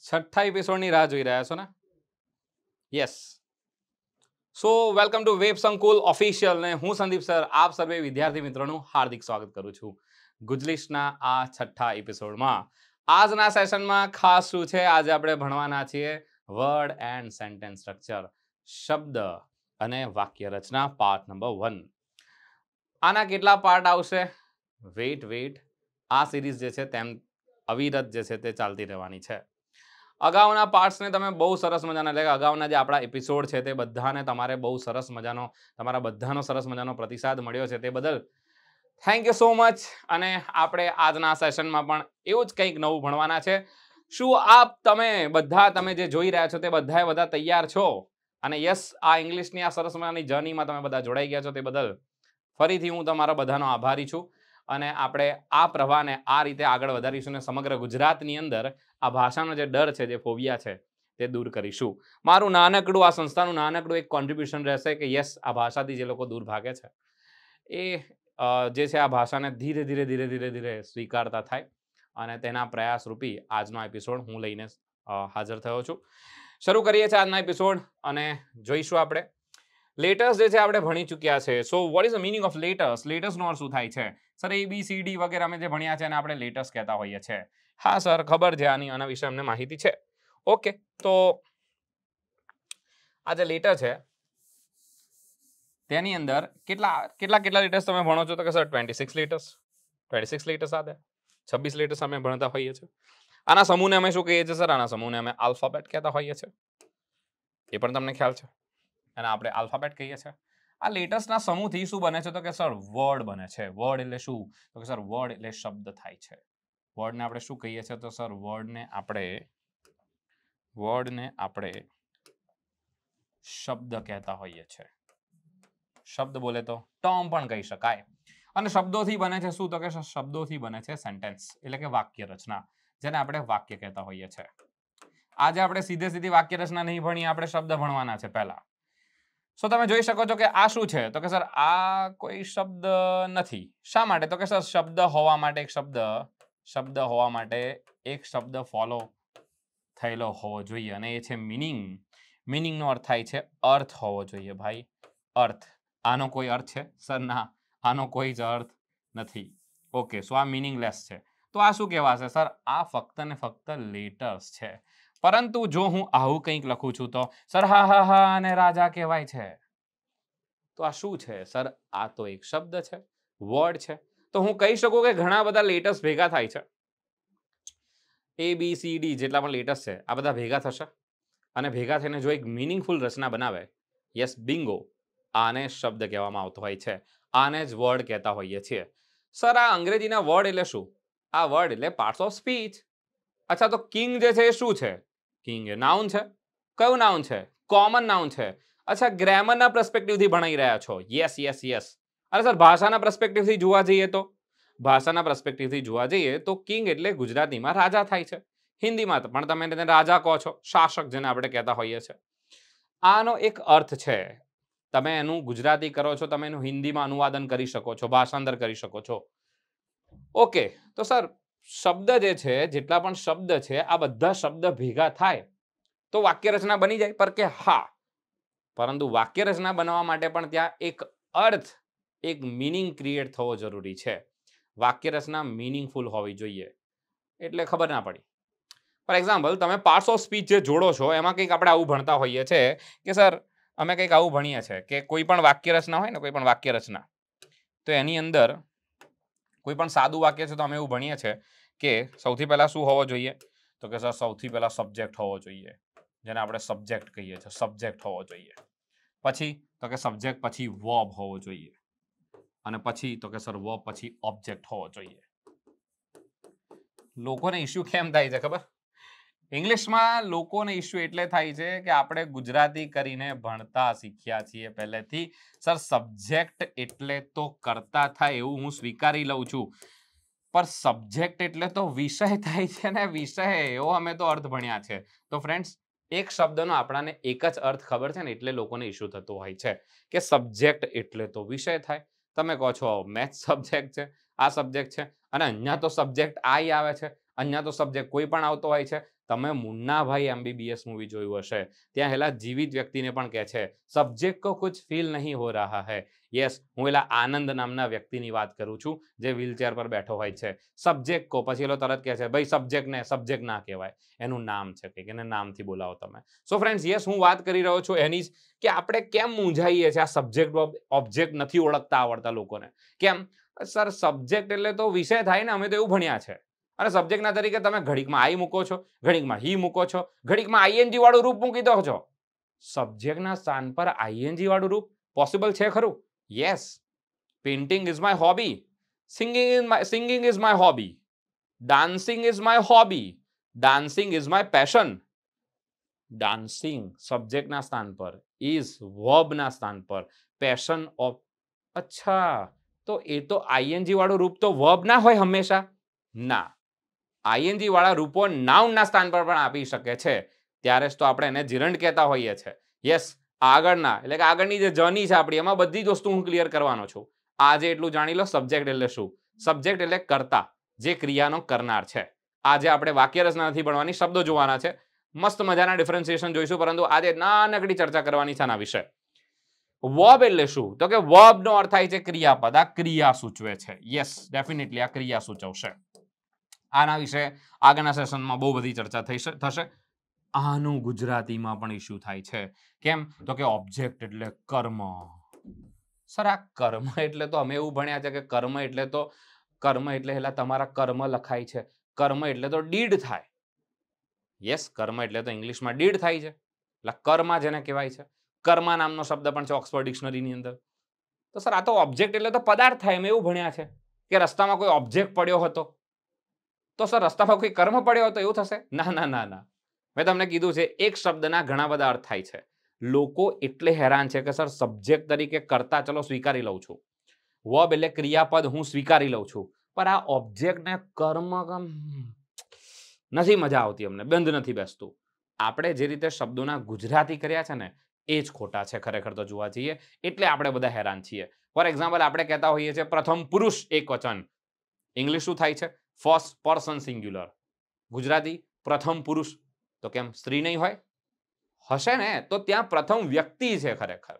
છઠ્ઠા એપિસોડની રાહ જોઈ રહ્યા છો ને? Yes. So welcome to Websankul official ને હું સંદીપ સર આપ સર્વે વિદ્યાર્થી મિત્રોનું હાર્દિક સ્વાગત કરું છું ગુજલિશના આ છઠ્ઠા એપિસોડમાં. આજના સેશનમાં ખાસ શું છે, આજે આપણે ભણવાના છીએ વર્ડ એન્ડ સેન્ટેન્સ સ્ટ્રક્ચર, શબ્દ અને વાક્ય રચના પાર્ટ નંબર 1. આના કેટલા પાર્ટ આવશે? વેઇટ આ સિરીઝ જે છે તેમ અવિરત જે છે તે ચાલતી રહેવાની છે. અગાઉના પાર્ટ્સને તમે બહુ સરસ મજાના, એટલે અગાઉના જે આપણા એપિસોડ છે તે બધાને તમારે બહુ સરસ મજાનો, તમારા બધાનો સરસ મજાનો પ્રતિસાદ મળ્યો છે, તે બદલ થેન્ક યુ સો મચ. અને આપણે આજના સેશનમાં પણ એવું જ કંઈક નવું ભણવાના છે. શું આપ તમે જે જોઈ રહ્યા છો તે બધા તૈયાર છો? અને યસ, આ ઇંગ્લિશની આ સરસ મજાની જર્નીમાં તમે બધા જોડાઈ ગયા છો તે બદલ ફરીથી હું તમારા બધાનો આભારી છું. અને આપણે આ પ્રવાહને આ રીતે આગળ વધારીશું અને સમગ્ર ગુજરાતની અંદર આ ભાષાનો જે ડર છે, જે ફોબિયા છે, તે દૂર કરીશું. મારું નાનકડું, આ સંસ્થાનું નાનકડું એક કોન્ટ્રીબ્યુશન રહેશે કે યસ, આ ભાષાથી જે લોકો દૂર ભાગે છે એ જે છે આ ભાષાને ધીરે ધીરે સ્વીકારતા થાય, અને તેના પ્રયાસ રૂપી આજનો એપિસોડ હું લઈને હાજર થયો છું. શરૂ કરીએ છીએ આજના એપિસોડ અને જોઈશું આપણે લેટર્સ જે છે આપણે ભણી ચૂક્યા છે. So what is the meaning of letters? લેટર્સનો અર્થ શું થાય છે? સર ABCD વગેરે અમે જે ભણ્યા છે એને આપણે લેટર્સ કહેતા હોઈએ છીએ. હા સર, ખબર છે, આના વિશે અમને માહિતી છે. ઓકે, તો આ જે લેટર છે તેની અંદર કેટલા લેટર્સ તમે ભણો છો? તો કે સર 26 લેટર્સ આવે, 26 લેટર્સ અમે ભણતા હોઈએ છીએ. આના સમૂહને અમે શું કહીએ છીએ સર? આના સમૂહને અમે આલ્ફાબેટ કહેતા હોઈએ છીએ. એ પણ તમને ખ્યાલ છે, અને આપણે આલ્ફાબેટ કહીએ છીએ. આ લેટર્સના સમૂહથી શું બને છે? તો કે સર વર્ડ બને છે. વર્ડ એટલે શું? તો કે સર વર્ડ એટલે શબ્દ થાય છે. વર્ડને આપણે શું કહીએ છીએ? તો સર વર્ડને આપણે શબ્દ કહેતા હોઈએ છીએ. શબ્દ બોલે તો ટર્મ પણ કહી શકાય. અને શબ્દોથી બને છે શું? તો કે શબ્દોથી બને છે સેન્ટેન્સ, એટલે કે વાક્ય રચના, જેને આપણે વાક્ય કહેતા હોઈએ છીએ. આજે આપણે સીધી વાક્ય રચના નહીં ભણીએ, આપણે શબ્દ ભણવાના છે પહેલા. સો તમે જોઈ શકો છો કે આ શું છે? તો કે સર આ કોઈ શબ્દ નથી. શા માટે? તો કે સર શબ્દ હોવા માટે એક શબ્દ ફોલો થયેલો હોવો જોઈએ, અને એ છે મીનિંગ. મીનિંગનો અર્થ થાય છે અર્થ હોવો જોઈએ ભાઈ, અર્થ. આનો કોઈ અર્થ છે? સર ના, આનો કોઈ જ અર્થ નથી. ઓકે, સો આ મીનિંગલેસ છે. તો આ શું કહેવાશે? સર આ ફક્ત ને ફક્ત લેટર્સ છે. પરંતુ જો હું આવું કંઈક લખું છું તો સર હા અને રાજા કહેવાય છે. તો આ શું છે? સર આ તો એક શબ્દ છે, વર્ડ છે. તો હું કહી શકું કે ઘણા બધા લેટર્સ ભેગા થાય છે. ABCD જેટલા પણ લેટર્સ છે આ બધા ભેગા થશે અને ભેગા થઈને જો એક મીનિંગફુલ રચના બનાવે, યસ બિંગો, આને શબ્દ કહેવામાં આવતો હોય છે. આને જ વર્ડ કહેતા હોઈએ છીએ. સર આ અંગ્રેજીના વર્ડ એટલે શું? આ વર્ડ એટલે પાર્ટ્સ ઓફ સ્પીચ. અચ્છા, તો કિંગ જે છે એ શું છે? કિંગ એ નાઉન છે. કયું નાઉન છે? કોમન નાઉન છે. અચ્છા, ગ્રામરના પર્સપેક્ટિવથી ભણાઈ રહ્યા છો? યસ. અરે સર ભાષાના પર્સપેક્ટિવથી જોવા જઈએ તો કિંગ એટલે ગુજરાતીમાં રાજા થાય છે. હિન્દીમાં પણ તમે તેને રાજા કહો છો, શાસક જેને આપણે કહેતા હોઈએ છીએ. આનો એક અર્થ છે. તમે એનું ગુજરાતી કરો છો, તમે એનું હિન્દીમાં અનુવાદન કરી શકો છો, ભાષાંતર કરી શકો છો. ઓકે, તો સર શબ્દ જે છે, જેટલા પણ શબ્દ છે, આ બધા શબ્દ ભેગા થાય તો વાક્ય રચના બની જાય? પર કે હા, પરંતુ વાક્ય રચના બનાવવા માટે પણ ત્યાં એક અર્થ, એક મીનિંગ ક્રિએટ થવો જરૂરી છે. વાક્ય રચના મીનિંગફુલ હોવી જોઈએ, એટલે ખબર ના પડી. ફોર એક્ઝામ્પલ, તમે પાર્ટ્સ ઓફ સ્પીચ જે જોડો છો એમાં કંઈક આપણે આવું ભણતા હોઈએ છીએ કે સર અમે કંઈક આવું ભણીએ છીએ કે કોઈ પણ વાક્ય રચના હોય ને, કોઈ પણ વાક્ય રચના, તો એની અંદર કોઈ પણ સાદું વાક્ય છે તો અમે એવું ભણીએ છીએ કે સૌથી પહેલા શું હોવો જોઈએ? તો કે સર સૌથી પહેલા સબ્જેક્ટ હોવો જોઈએ, જેને આપણે સબ્જેક્ટ કહીએ છીએ. સબ્જેક્ટ હોવો જોઈએ. પછી તો કે સબ્જેક્ટ પછી વર્બ હોવો જોઈએ, અને પછી તો કે સર વર્બ પછી ઓબ્જેક્ટ હોવો જોઈએ. લોકોને ઇશ્યુ કેમ થાય છે ખબર? ઇંગ્લિશમાં લોકોને ઇશ્યુ એટલે થાય છે કે આપણે ગુજરાતી કરીને ભણતા શીખ્યા છીએ પહેલેથી. સર સબ્જેક્ટ એટલે તો કરતા થાય એવું હું સ્વીકારી લઉં છું, પણ સબ્જેક્ટ એટલે તો વિષય થાય છે ને, વિષય એવો અમે તો અર્થ ભણ્યા છે. તો ફ્રેન્ડ્સ, એક શબ્દનો આપણાને એક જ અર્થ ખબર છે ને, એટલે લોકોને ઇશ્યુ થતો હોય છે કે સબ્જેક્ટ એટલે તો વિષય થાય. તમે કહો છો મેથ્સ સબ્જેક્ટ છે, આ સબ્જેક્ટ છે, અને અહીંયા તો સબ્જેક્ટ આઈ આવે છે, અહીંયા તો સબ્જેક્ટ કોઈ પણ આવતો હોય છે. તમે મુન્નાભાઈ MBBS મૂવી જોયું હશે, ત્યાં હેલા જીવિત વ્યક્તિને પણ કહે છે સબ્જેક્ટ કો કુછ ફીલ નહીં હો રહા હૈ. યસ, હું એલા આનંદ નામના વ્યક્તિની વાત કરું છું જે વ્હીલચેર પર બેઠો હોય છે. સબ્જેક્ટ કો, પછી એલો તરત કહે છે ભાઈ સબ્જેક્ટને સબ્જેક્ટ ના કહેવાય, એનું નામ છે કંઈક, એને નામથી બોલાવો તમે. સો ફ્રેન્ડ્સ, યસ, હું વાત કરી રહ્યો છું એની જ કે આપણે કેમ મૂંઝાઈએ છીએ આ સબ્જેક્ટ ઓબ્જેક્ટ નથી ઓળખતા આવડતા લોકોને. કેમ? સર, સબ્જેક્ટ એટલે તો વિષય થાય ને, અમે તો એવું ભણ્યા છે. અને સબ્જેક્ટના તરીકે તમે ઘડીકમાં આઈ મૂકો છો, ઘડીકમાં હી મૂકો છો, ઘડીકમાં આઈએનજી વાળું રૂપ મૂકી દો છો. સબ્જેક્ટના સ્થાન પર આઈએનજી વાળું રૂપ પોસિબલ છે ખરું? Yes. Painting is my hobby, singing is my hobby, dancing is my hobby, dancing is my passion. Dancing સબ્જેક્ટના સ્થાન પર, ઇઝ વર્બના સ્થાન પર, પેશન ઓફ. અચ્છા, તો એ તો આઈએનજી વાળું રૂપ તો વર્બ ના હોય હંમેશા? ના, આઈએનજી વાળા રૂપો નાઉનના સ્થાન પર પણ આપી શકે છે. ત્યારે જ તો આપણે એને જીરંડ કહેતા હોઈએ છીએ. યસ, આગળના એટલે કે આગળની જે જર્ની છે આપણી, એમાં બધી જ વસ્તુ હું ક્લિયર કરવાનો છું. આજે એટલું જાણી લો, સબ્જેક્ટ એટલે શું. સબ્જેક્ટ એટલે કર્તા, જે ક્રિયાનો કરનાર છે. આજે આપણે વાક્ય રચના નથી ભણવાની, શબ્દો જોવાના છે. મસ્ત મજાના ડિફરન્સિએશન જોઈશું, પરંતુ આજે નાનકડી ચર્ચા કરવાની છે આના વિશે. વર્બ એટલે શું? તો કે વર્બ નો અર્થ થાય છે ક્રિયાપદ. આ ક્રિયા સૂચવે છે. યસ, ડેફિનેટલી આ ક્રિયા સૂચવશે. આના વિશે આગળના સેશનમાં બહુ બધી ચર્ચા થશે. આનું ગુજરાતીમાં પણ ઇશ્યુ થાય છે. કેમ? તો કે ઓબ્જેક્ટ એટલે કર્મ. સર, આ કર્મ એટલે તો અમે એવું ભણ્યા છે કે કર્મ એટલે હેલા તમારા કર્મ લખાય છે. કર્મ એટલે તો ડીડ થાય. યસ, કર્મ એટલે તો ઇંગ્લિશમાં ડીડ થાય છે, એટલે કર્મા જેને કહેવાય છે. કર્મા નામનો શબ્દ પણ છે ઓક્સફર્ડ ડિક્શનરીની અંદર. તો સર, આ તો ઓબ્જેક્ટ એટલે તો પદાર્થ થાય, અમે એવું ભણ્યા છે કે રસ્તામાં કોઈ ઓબ્જેક્ટ પડ્યો હતો, તો સર રસ્તામાં કોઈ કર્મ પડ્યો હતો એવું થશે? ના ના ના ના, મેં તમને કીધું છે એક શબ્દના ઘણા બધા અર્થ થાય છે. લોકો એટલે હેરાન છે કે સર સબ્જેક્ટ તરીકે કરતા, ચલો સ્વીકારી લઉં છું, વર્બ એટલે ક્રિયાપદ હું સ્વીકારી લઉં છું, પણ આ ઓબ્જેક્ટને કર્મ નથી મજા આવતી, અમને બંધ નથી બેસતું. આપણે જે રીતે શબ્દોના ગુજરાતી કર્યા છે ને, એ જ ખોટા છે ખરેખર તો જોવા જઈએ, એટલે આપણે બધા હેરાન છીએ. ફોર એક્ઝામ્પલ, આપણે કહેતા હોઈએ છીએ પ્રથમ પુરુષ એકવચન, ઇંગ્લિશ શું થાય છે? First person singular. ગુજરાતી પ્રથમ પુરુષ, તો કેમ સ્ત્રી નહીં હોય? હશે ને, તો ત્યાં પ્રથમ વ્યક્તિ છે ખરેખર.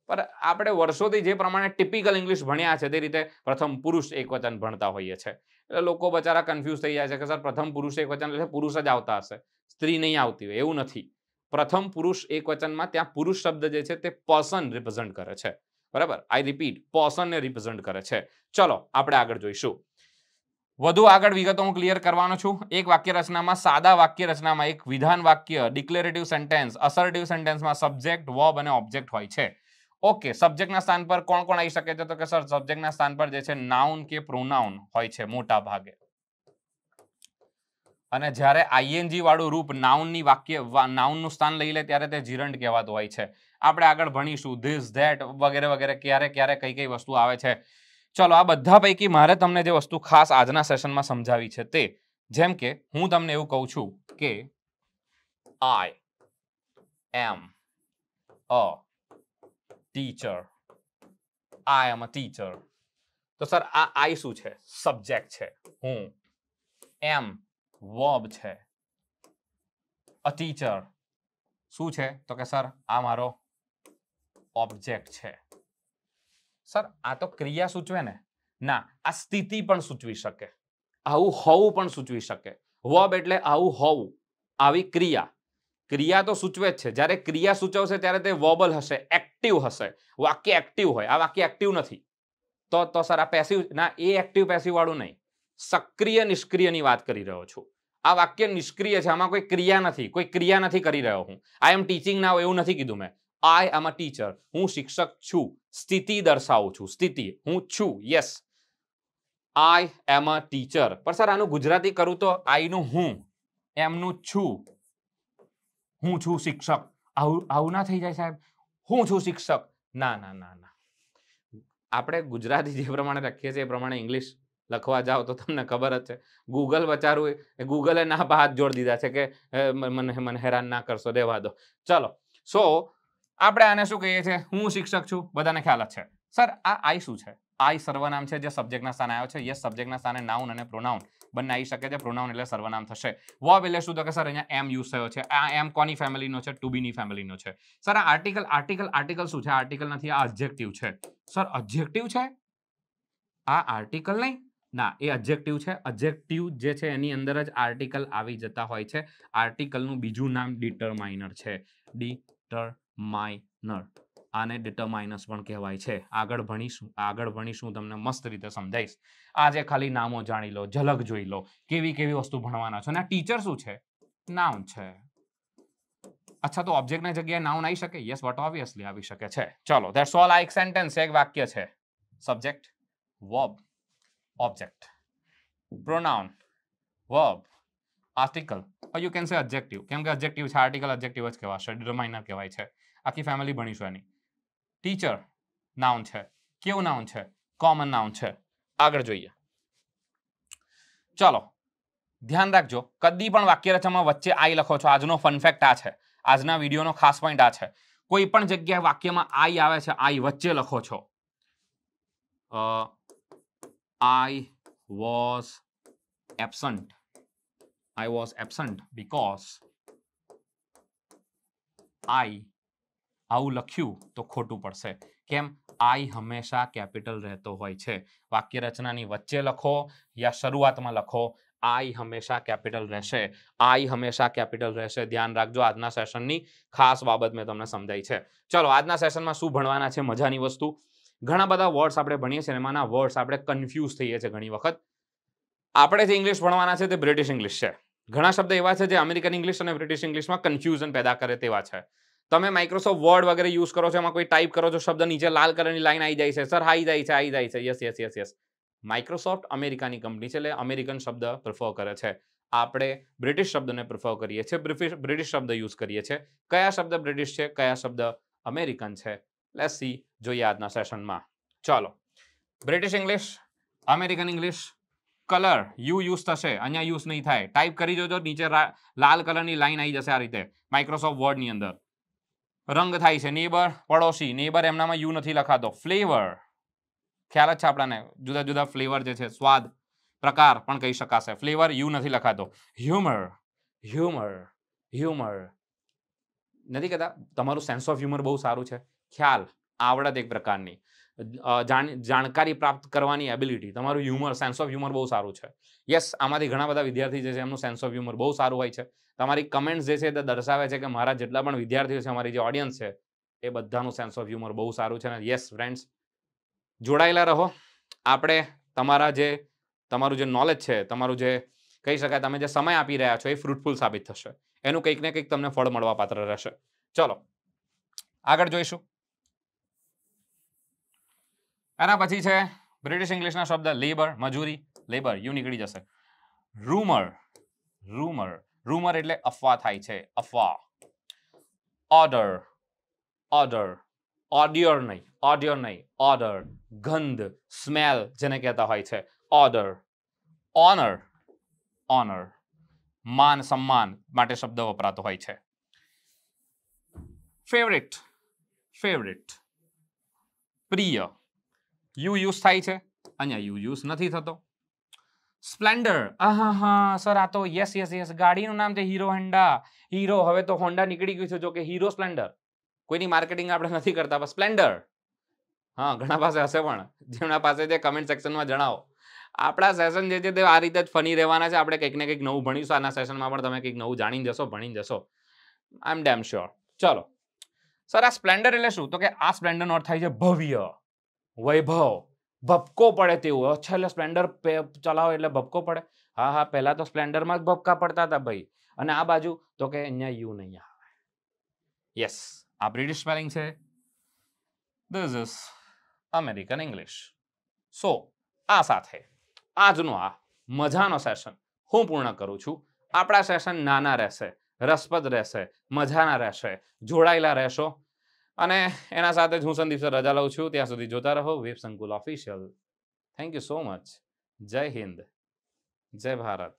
પણ આપણે વર્ષોથી જે પ્રમાણે ટિપિકલ ઇંગ્લિશ ભણ્યા છે તે રીતે પ્રથમ પુરુષ એકવચન ભણતા હોઈએ છે. એટલે લોકો બચારા કન્ફ્યુઝ થઈ જાય છે કે સર પ્રથમ પુરુષ એકવચન એટલે પુરુષ જ આવતા હશે, સ્ત્રી નહીં આવતી હોય. એવું નથી. પ્રથમ પુરુષ એકવચનમાં ત્યાં પુરુષ શબ્દ જે છે તે પર્સન રિપ્રેઝન્ટ કરે છે. બરાબર, આઈ રિપીટ, પર્સનને રિપ્રેઝન્ટ કરે છે. ચલો આપણે આગળ જોઈશું. વધુ આગળ વિગતો હું ક્લિયર કરવાનો છું. એક વાક્ય રચનામાં, સાદા વાક્ય રચનામાં એક વિધાન વાક્ય, ડિક્લેરેટિવ સેન્ટેન્સ, અસર્ટિવ સેન્ટેન્સમાં સબ્જેક્ટ, વર્બ અને ઓબ્જેક્ટ હોય છે. ઓકે, સબ્જેક્ટના સ્થાન પર કોણ કોણ આવી શકે છે? તો કે સર સબ્જેક્ટના સ્થાન પર જે છે નાઉન કે પ્રોનાઉન હોય છે મોટા ભાગે. અને જ્યારે આઈએનજી વાળું રૂપ નાઉનનું સ્થાન લઈ લે ત્યારે તે જીરંડ કહેવાતું હોય છે. આપણે આગળ ભણીશું ધીસ, ધેટ વગેરે વગેરે, ક્યારે ક્યારે કઈ કઈ વસ્તુ આવે છે. ચલો, આ બધા પૈકી મારે તમને જે વસ્તુ ખાસ આજના સેશનમાં સમજાવી છે તે, જેમ કે હું તમને એવું કહું છું કે I am a teacher, I am a teacher. તો સર આ આઈ શું છે? સબ્જેક્ટ છે. હું એમ વર્બ છે. અ ટીચર શું છે? તો કે સર આ મારો ઓબ્જેક્ટ છે. સર આ તો ક્રિયા સૂચવે ને? ના, આ સ્થિતિ પણ સૂચવી શકે, આવું હોવું પણ સૂચવી શકે. વર્બ એટલે આવું હોવું, આવી ક્રિયા. ક્રિયા તો સૂચવે જ છે. જ્યારે ક્રિયા સૂચવશે ત્યારે તે વર્બલ હશે, એક્ટિવ હશે. વાક્ય એક્ટિવ હોય, આ વાક્ય એક્ટિવ નથી. તો સર આ પેસિવ ના, એ એક્ટિવ પેસિવ વાળું નહીં, સક્રિય નિષ્ક્રિયની વાત કરી રહ્યો છું. આ વાક્ય નિષ્ક્રિય છે, આમાં કોઈ ક્રિયા નથી, કોઈ ક્રિયા નથી કરી રહ્યો હું. આઈ એમ ટીચિંગ નાઉ એવું નથી કીધું મેં. આઈ એમ અ ટીચર, હું શિક્ષક છું. સ્થિતિ દર્શાવું છું, સ્થિતિ, હું છું. Yes, I am a teacher. પણ સર આનું ગુજરાતી કરું તો આઈ નું હું, એમનું છું, હું છું શિક્ષક. આવું ના થઈ જાય સાહેબ, હું છું શિક્ષક. ના ના ના ના, આપણે ગુજરાતી જે પ્રમાણે લખીએ છીએ એ પ્રમાણે ઇંગ્લિશ લખવા જાઓ તો તમને ખબર જ છે, ગૂગલ બચારું, ગૂગલે ના હાથ જોડી દીધા છે કે મને હેરાન ના કરશો, દેવા દો. ચલો, સો આપણે આને શું કહીએ છીએ? હું શિક્ષક છું, બધાને ખ્યાલ જ છે. સર આ આઈ શું છે? આઈ સર્વનામ છે જે સબ્જેક્ટના સ્થાને આવ્યો છે. યસ, સબ્જેક્ટના સ્થાને નાઉન અને પ્રોનાઉન બંને આવી શકે છે. પ્રોનાઉન એટલે સર્વનામ થશે. વર્બ એટલે શું? તો કે સર અહીંયા એમ યુઝ થયો છે. આ એમ કોની ફેમિલીનો છે? ટુ બી ની ફેમિલીનો છે. સર આ આર્ટિકલ શું છે? આર્ટિકલ નથી, આ એડજેક્ટિવ છે. સર એડજેક્ટિવ છે? આ આર્ટિકલ નહીં ના, એ એડજેક્ટિવ છે. એડજેક્ટિવ જે છે એની અંદર જ આર્ટિકલ આવી જતા હોય છે. આર્ટિકલનું બીજું નામ ડિટરમાઇનર છે. ડિટરમાઇનર, આને ડિટરમાઇનર્સ પણ કહેવાય છે. આગળ ભણીશું તમને મસ્ત રીતે સમજાઈશ. આજે ખાલી નામો જાણી લો, ઝલક જોઈ લો, કેવી કેવી વસ્તુ ભણવાના છો. અને આ ટીચર શું છે? નાઉન છે. અચ્છા, તો ઓબ્જેક્ટની જગ્યાએ નાઉન આવી શકે? યસ, બટ ઓબ્વિયસલી આવી શકે છે. ચલો, ધેટ્સ ઓલ. આ એક સેન્ટેન્સ, એક વાક્ય છે. Subject, verb, object, pronoun, verb, article, or you can say adjective. કેમ કે adjective છે, આર્ટિકલ adjective જ કહેવાશે, ડિટરમાઇનર કહેવાય છે. આખી ફેમિલી ભણીશું એની. ટીચર નાઉન છે. કેવું નાઉન છે? કોમન નાઉન છે. આગળ જોઈએ. ચલો, ધ્યાન રાખજો, કદી પણ વાક્ય રચનામાં વચ્ચે આઈ લખો છો. આજનો ફન ફેક્ટ આ છે. આજના વિડીયોનો ખાસ પોઈન્ટ આ છે. કોઈ પણ જગ્યાએ વાક્યમાં આઈ આવે છે, આઈ વચ્ચે લખો છો. I was absent. I was absent because I આવું લખ્યું તો ખોટું પડશે. કેમ? આઈ હંમેશા કેપિટલ રહેતો હોય છે. વાક્ય રચનાની વચ્ચે લખો યા શરૂઆતમાં લખો, આઈ હંમેશા કેપિટલ રહેશે. આઈ હંમેશા કેપિટલ રહેશે. ધ્યાન રાખજો. આજના સેશનની ખાસ બાબત મેં તમને સમજાઈ છે. ચલો, આજના સેશનમાં શું ભણવાના છે? મજાની વસ્તુ. ઘણા બધા વર્ડ્સ આપણે ભણીએ છીએ, એમાંના વર્ડ્સ આપણે કન્ફ્યુઝ થઈએ છીએ ઘણી વખત. આપણે જે ઇંગ્લિશ ભણવાના છે તે બ્રિટિશ ઇંગ્લિશ છે. ઘણા શબ્દ એવા છે જે અમેરિકન ઇંગ્લિશ અને બ્રિટિશ ઇંગ્લિશમાં કન્ફ્યુઝન પેદા કરે તેવા છે. તમે માઇક્રોસોફ્ટ વર્ડ વગેરે યુઝ કરો છો, એમાં કોઈ ટાઈપ કરો છો શબ્દ, નીચે લાલ કલરની લાઈન આવી જાય છે. સર આવી જાય છે. યસ. માઇક્રોસોફ્ટ અમેરિકાની કંપની છે, એટલે અમેરિકન શબ્દ પ્રિફર કરે છે. આપણે બ્રિટિશ શબ્દને પ્રિફર કરીએ છીએ, બ્રિટિશ શબ્દ યુઝ કરીએ છીએ. કયા શબ્દ બ્રિટિશ છે, કયા શબ્દ અમેરિકન છે? લેટ્સ સી, જોઈએ આજના સેશનમાં. ચાલો, British English, American English. Colour you use થશે, અહીંયા યુઝ નહીં થાય. ટાઈપ કરી જોજો, નીચે લાલ કલરની લાઈન આવી જશે આ રીતે માઇક્રોસોફ્ટ વર્ડની અંદર. રંગ થાય છે. નેબર, પડોશી. નેબર એમનામાં યુ નથી લખાતો. ફ્લેવર, ખ્યાલ જ છે આપણાને, જુદા જુદા ફ્લેવર જે છે, સ્વાદ, પ્રકાર પણ કહી શકાશે. ફ્લેવર યુ નથી લખાતો. હ્યુમર નથી કહેતા. તમારું સેન્સ ઓફ હ્યુમર બહુ સારું છે. ખ્યાલ, આવડત એક પ્રકારની, જાણકારી પ્રાપ્ત કરવાની એબિલિટી, તમારું હ્યુમર, સેન્સ ઓફ હ્યુમર બહુ સારું છે. યસ, આમાંથી ઘણા બધા વિદ્યાર્થી જે છે એમનું સેન્સ ઓફ હ્યુમર બહુ સારું હોય છે. તમારી કમેન્ટ્સ જે છે તે દર્શાવે છે કે મારા જેટલા પણ વિદ્યાર્થીઓ છે, અમારી જે ઓડિયન્સ છે, એ બધાનું સેન્સ ઓફ હ્યુમર બહુ સારું છે. અને યસ ફ્રેન્ડ્સ, જોડાયેલા રહો. આપણે તમારું જે નોલેજ છે, તમારું જે કહી શકાય, તમે જે સમય આપી રહ્યા છો એ ફ્રૂટફુલ સાબિત થશે. એનું કંઈક ને કંઈક તમને ફળ મળવા પાત્ર રહેશે. ચલો, આગળ જોઈશું. એના પછી છે બ્રિટિશ ઇંગ્લિશના શબ્દ લેબર, મજૂરી. લેબર યુ નીકળી જશે. રૂમર એટલે અફવા થાય છે, અફવા. ઓર્ડર, ગંધ, સ્મેલ જેને કહેતા હોય છે, ઓર્ડર. ઓનર, માન સન્માન માટે શબ્દ વપરાતો હોય છે. ફેવરિટ, પ્રિય. યુ યુઝ થાય છે, અહીંયા યુ યુઝ નથી થતો. સ્પ્લેન્ડર, સર આ તો યસ, ગાડીનું નામ છે હીરો હોન્ડા. હીરો, હવે તો હોન્ડા નીકળી ગયું છે, જો કે હીરો સ્પ્લેન્ડર. કોઈની માર્કેટિંગ આપણે નથી કરતા, બસ સ્પ્લેન્ડર. હા, ઘણા પાસે હશે પણ, જેમના પાસે છે કમેન્ટ સેક્શનમાં જણાવો. આપણા સેશન જે છે તે આ રીતે જ ફની રહેવાના છે. આપણે કંઈક ને કંઈક નવું ભણીશું. આના સેશનમાં પણ તમે કંઈક નવું જાણીને જશો, ભણીને જશો. આઈ એમ ડેમ શ્યોર. ચલો, સર આ સ્પ્લેન્ડર એટલે શું? તો કે આ સ્પ્લેન્ડરનો અર્થ થાય છે ભવ્ય, વૈભવ, ભપકો પડે તેવું. અચ્છા, એટલે સ્પ્લેન્ડર ચલાવો એટલે ભપકો પડે. હા, પહેલા તો સ્પ્લેન્ડરમાં જ ભપકા પડતા હતા ભાઈ. અને આ બાજુ તો કે અહીંયા યુ નહીં આવે. યસ, આ બ્રિટિશ સ્પેલિંગ છે. This is American English. So આ સાથે આજનો આ મજાનો સેશન હું પૂર્ણ કરું છું. આપણા સેશન નાના રહેશે, રસપ્રદ રહેશે, મજાના રહેશે. જોડાયેલા રહેશો. અને એના સાથે જ હું સંદીપ સર રજા લઉં છું. ત્યાં સુધી જોતા રહો વેબ સંકુલ official. Thank you so much. જય હિન્દ, જય ભારત.